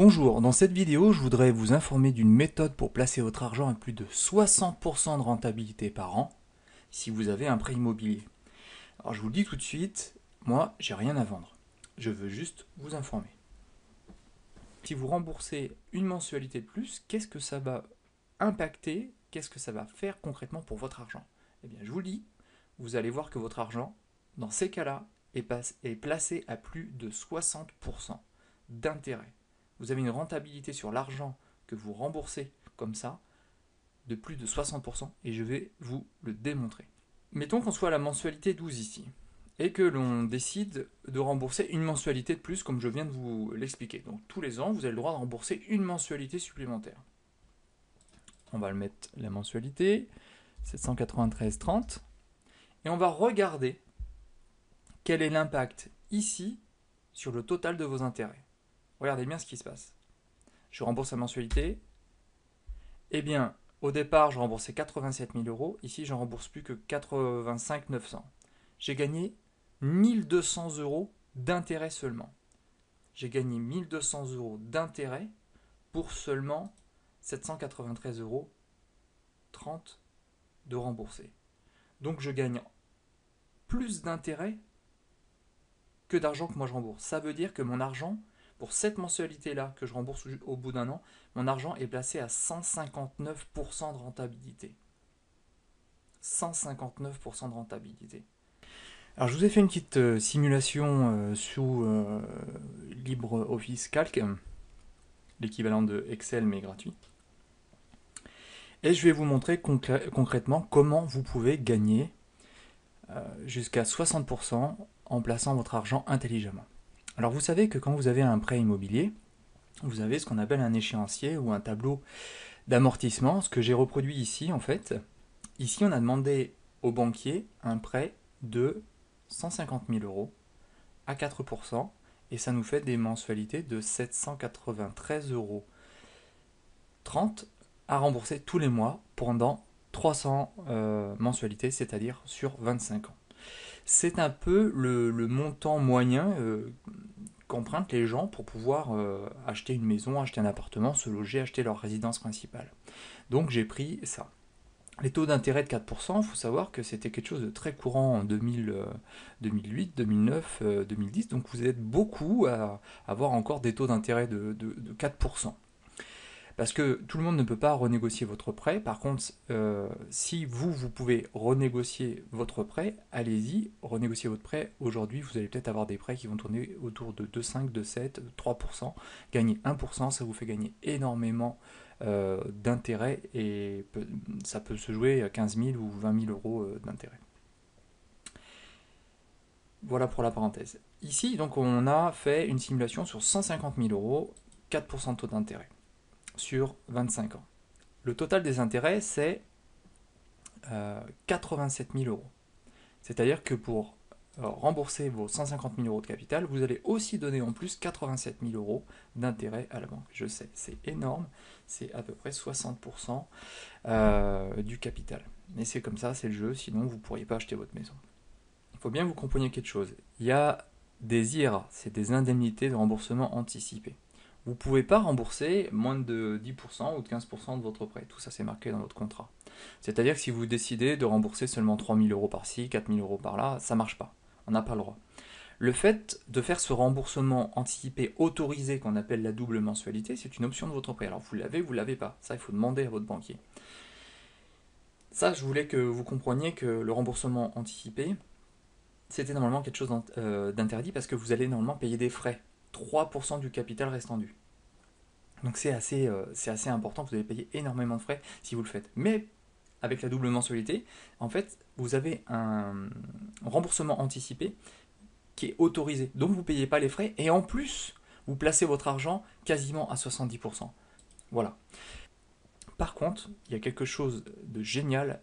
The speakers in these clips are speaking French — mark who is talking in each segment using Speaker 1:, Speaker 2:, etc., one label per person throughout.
Speaker 1: Bonjour, dans cette vidéo, je voudrais vous informer d'une méthode pour placer votre argent à plus de 60% de rentabilité par an si vous avez un prêt immobilier. Alors je vous le dis tout de suite, moi j'ai rien à vendre, je veux juste vous informer. Si vous remboursez une mensualité de plus, qu'est-ce que ça va impacter, qu'est-ce que ça va faire concrètement pour votre argent? Eh bien je vous le dis, vous allez voir que votre argent, dans ces cas-là, est placé à plus de 60% d'intérêt. Vous avez une rentabilité sur l'argent que vous remboursez comme ça de plus de 60% et je vais vous le démontrer. Mettons qu'on soit à la mensualité 12 ici et que l'on décide de rembourser une mensualité de plus comme je viens de vous l'expliquer. Donc tous les ans, vous avez le droit de rembourser une mensualité supplémentaire. On va le mettre la mensualité, 793,30 et on va regarder quel est l'impact ici sur le total de vos intérêts. Regardez bien ce qui se passe. Je rembourse la mensualité. Eh bien, au départ, je remboursais 87 000 euros. Ici, je n'en rembourse plus que 85 900. J'ai gagné 1200 euros d'intérêt seulement. J'ai gagné 1200 euros d'intérêt pour seulement 793 euros 30 de remboursé. Donc, je gagne plus d'intérêt que d'argent que moi je rembourse. Ça veut dire que mon argent, pour cette mensualité-là que je rembourse au bout d'un an, mon argent est placé à 159% de rentabilité. 159% de rentabilité. Alors je vous ai fait une petite simulation sous LibreOffice Calc, l'équivalent de Excel mais gratuit. Et je vais vous montrer concrètement comment vous pouvez gagner jusqu'à 60% en plaçant votre argent intelligemment. Alors vous savez que quand vous avez un prêt immobilier, vous avez ce qu'on appelle un échéancier ou un tableau d'amortissement, ce que j'ai reproduit ici en fait. Ici on a demandé au banquier un prêt de 150 000 euros à 4% et ça nous fait des mensualités de 793,30 euros à rembourser tous les mois pendant 300 mensualités, c'est-à-dire sur 25 ans. C'est un peu le montant moyen qu'empruntent les gens pour pouvoir acheter une maison, acheter un appartement, se loger, acheter leur résidence principale. Donc j'ai pris ça. Les taux d'intérêt de 4%, il faut savoir que c'était quelque chose de très courant en 2008, 2009, 2010. Donc vous êtes beaucoup à avoir encore des taux d'intérêt de 4%. Parce que tout le monde ne peut pas renégocier votre prêt. Par contre, si vous pouvez renégocier votre prêt, allez-y, renégocier votre prêt. Aujourd'hui, vous allez peut-être avoir des prêts qui vont tourner autour de 2,5, 2,7, 3%. Gagner 1%, ça vous fait gagner énormément d'intérêt et ça peut se jouer à 15 000 ou 20 000 euros d'intérêt. Voilà pour la parenthèse. Ici, donc, on a fait une simulation sur 150 000 euros, 4% de taux d'intérêt sur 25 ans. Le total des intérêts, c'est 87 000 euros. C'est-à-dire que pour rembourser vos 150 000 euros de capital, vous allez aussi donner en plus 87 000 euros d'intérêt à la banque. Je sais, c'est énorme, c'est à peu près 60% du capital. Mais c'est comme ça, c'est le jeu, sinon vous ne pourriez pas acheter votre maison. Il faut bien que vous compreniez quelque chose. Il y a des IRA, c'est des indemnités de remboursement anticipé. Vous ne pouvez pas rembourser moins de 10% ou de 15% de votre prêt. Tout ça, c'est marqué dans votre contrat. C'est-à-dire que si vous décidez de rembourser seulement 3 000 euros par-ci, 4 000 euros par-là, ça ne marche pas. On n'a pas le droit. Le fait de faire ce remboursement anticipé autorisé qu'on appelle la double mensualité, c'est une option de votre prêt. Alors vous l'avez, vous ne l'avez pas. Ça, il faut demander à votre banquier. Ça, je voulais que vous compreniez que le remboursement anticipé, c'était normalement quelque chose d'interdit parce que vous allez normalement payer des frais. 3% du capital restant dû. Donc c'est assez important, vous allez payer énormément de frais si vous le faites. Mais avec la double mensualité, en fait, vous avez un remboursement anticipé qui est autorisé. Donc vous ne payez pas les frais et en plus, vous placez votre argent quasiment à 70%. Voilà. Par contre, il y a quelque chose de génial,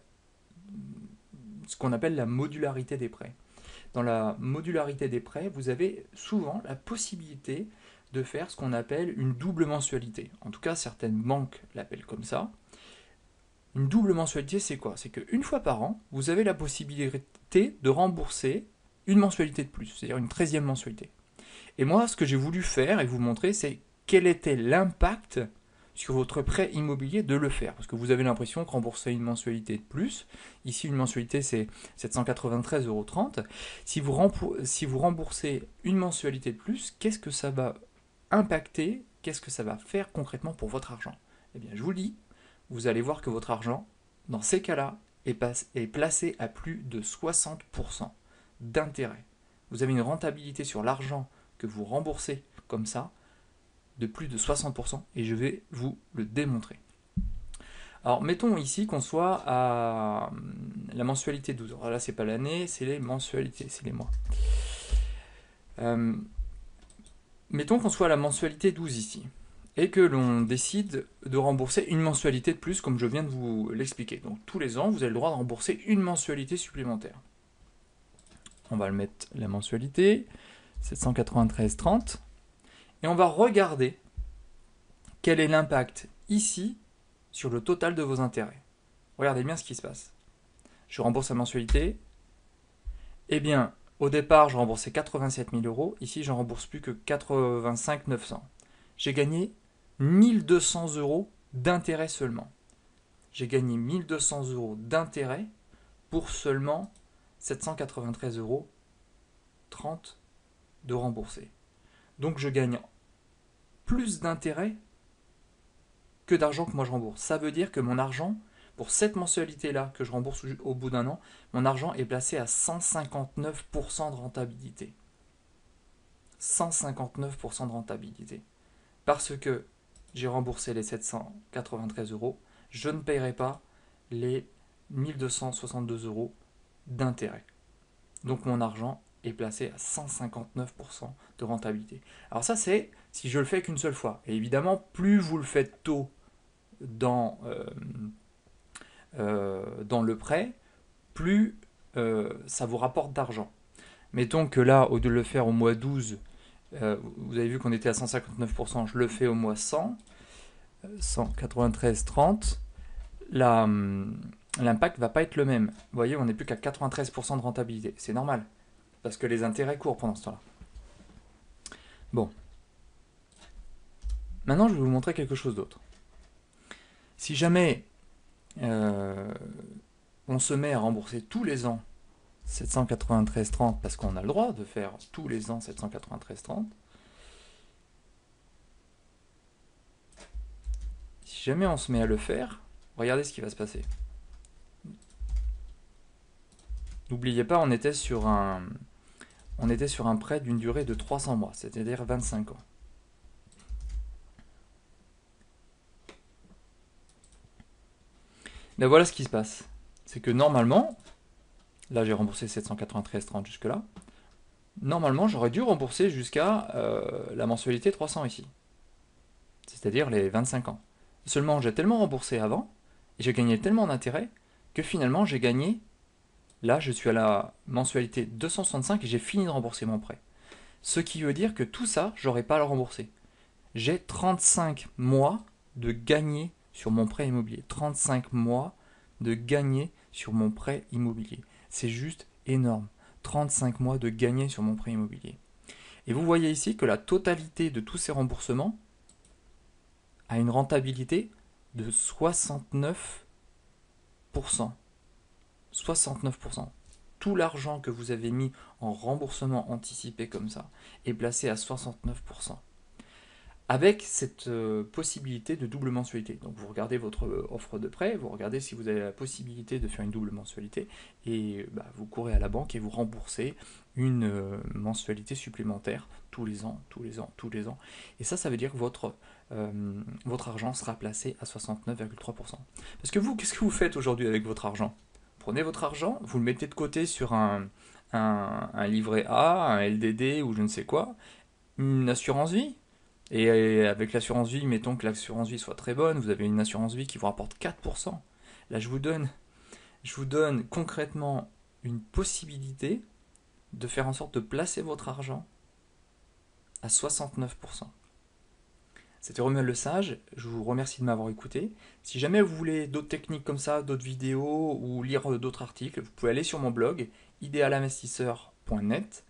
Speaker 1: ce qu'on appelle la modularité des prêts. Dans la modularité des prêts, vous avez souvent la possibilité de faire ce qu'on appelle une double mensualité. En tout cas, certaines banques l'appellent comme ça. Une double mensualité, c'est quoi? C'est qu'une fois par an, vous avez la possibilité de rembourser une mensualité de plus, c'est-à-dire une 13e mensualité. Et moi, ce que j'ai voulu faire et vous montrer, c'est quel était l'impact sur votre prêt immobilier de le faire. Parce que vous avez l'impression que rembourser une mensualité de plus, ici une mensualité c'est 793,30 €. Si vous remboursez une mensualité de plus, qu'est-ce que ça va impacter, qu'est-ce que ça va faire concrètement pour votre argent? Eh bien je vous le dis, vous allez voir que votre argent, dans ces cas-là, est placé à plus de 60% d'intérêt. Vous avez une rentabilité sur l'argent que vous remboursez comme ça, de plus de 60%, et je vais vous le démontrer. Alors mettons ici qu'on soit à la mensualité 12. Alors là c'est pas l'année, c'est les mensualités, c'est les mois. Mettons qu'on soit à la mensualité 12 ici, et que l'on décide de rembourser une mensualité de plus comme je viens de vous l'expliquer. Donc tous les ans vous avez le droit de rembourser une mensualité supplémentaire. On va le mettre la mensualité, 793,30. Et on va regarder quel est l'impact ici sur le total de vos intérêts. Regardez bien ce qui se passe. Je rembourse la mensualité. Eh bien, au départ, je remboursais 87 000 €. Ici, je n'en rembourse plus que 85 900. J'ai gagné 1200 € d'intérêt seulement. J'ai gagné 1200 € d'intérêt pour seulement 793,30 € de remboursé. Donc je gagne plus d'intérêt que d'argent que moi je rembourse. Ça veut dire que mon argent, pour cette mensualité-là que je rembourse au bout d'un an, mon argent est placé à 159% de rentabilité. 159% de rentabilité. Parce que j'ai remboursé les 793 €, je ne paierai pas les 1262 € d'intérêt. Donc mon argent est placé à 159% de rentabilité. Alors ça c'est si je le fais qu'une seule fois. Et évidemment, plus vous le faites tôt dans le prêt, plus ça vous rapporte d'argent. Mettons que là, au lieu de le faire au mois 12, vous avez vu qu'on était à 159%, je le fais au mois 100, 193,30, l'impact ne va pas être le même. Vous voyez, on n'est plus qu'à 93% de rentabilité. C'est normal, parce que les intérêts courent pendant ce temps-là. Bon. Maintenant, je vais vous montrer quelque chose d'autre. Si jamais on se met à rembourser tous les ans 793,30 parce qu'on a le droit de faire tous les ans 793,30, si jamais on se met à le faire, regardez ce qui va se passer. N'oubliez pas, on était sur un prêt d'une durée de 300 mois, c'est-à-dire 25 ans. Ben voilà ce qui se passe. C'est que normalement, là j'ai remboursé 793,30 jusque-là, normalement j'aurais dû rembourser jusqu'à la mensualité 300 ici. C'est-à-dire les 25 ans. Seulement j'ai tellement remboursé avant, et j'ai gagné tellement d'intérêt, que finalement j'ai gagné, là je suis à la mensualité 265 et j'ai fini de rembourser mon prêt. Ce qui veut dire que tout ça, j'aurais pas à le rembourser. J'ai 35 mois de gagner sur mon prêt immobilier. 35 mois de gagner sur mon prêt immobilier. C'est juste énorme. 35 mois de gagner sur mon prêt immobilier. Et vous voyez ici que la totalité de tous ces remboursements a une rentabilité de 69%. 69%. Tout l'argent que vous avez mis en remboursement anticipé comme ça est placé à 69%. Avec cette possibilité de double mensualité. Donc vous regardez votre offre de prêt, vous regardez si vous avez la possibilité de faire une double mensualité, et vous courez à la banque et vous remboursez une mensualité supplémentaire tous les ans. Et ça veut dire que votre argent sera placé à 69,3%. Parce que vous, qu'est-ce que vous faites aujourd'hui avec votre argent? Prenez votre argent, vous le mettez de côté sur un livret A, un LDD ou je ne sais quoi, une assurance vie. Et avec l'assurance vie, mettons que l'assurance vie soit très bonne, vous avez une assurance vie qui vous rapporte 4%. Là, je vous donne concrètement une possibilité de faire en sorte de placer votre argent à 69%. C'était Romuald Le Sage, je vous remercie de m'avoir écouté. Si jamais vous voulez d'autres techniques comme ça, d'autres vidéos ou lire d'autres articles, vous pouvez aller sur mon blog idéalinvestisseur.net.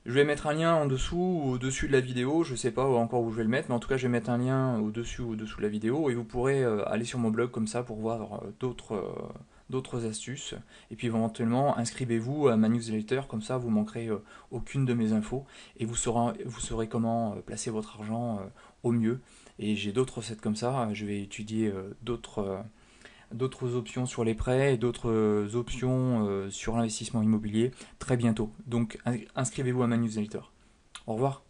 Speaker 1: Je vais mettre un lien en dessous ou au-dessus de la vidéo, je sais pas encore où je vais le mettre, mais en tout cas je vais mettre un lien au-dessus ou au-dessous de la vidéo et vous pourrez aller sur mon blog comme ça pour voir d'autres astuces. Et puis éventuellement inscrivez-vous à ma newsletter, comme ça vous manquerez aucune de mes infos et vous saurez comment placer votre argent au mieux. Et j'ai d'autres recettes comme ça, je vais étudier d'autres options sur les prêts et d'autres options sur l'investissement immobilier très bientôt. Donc inscrivez-vous à ma newsletter. Au revoir.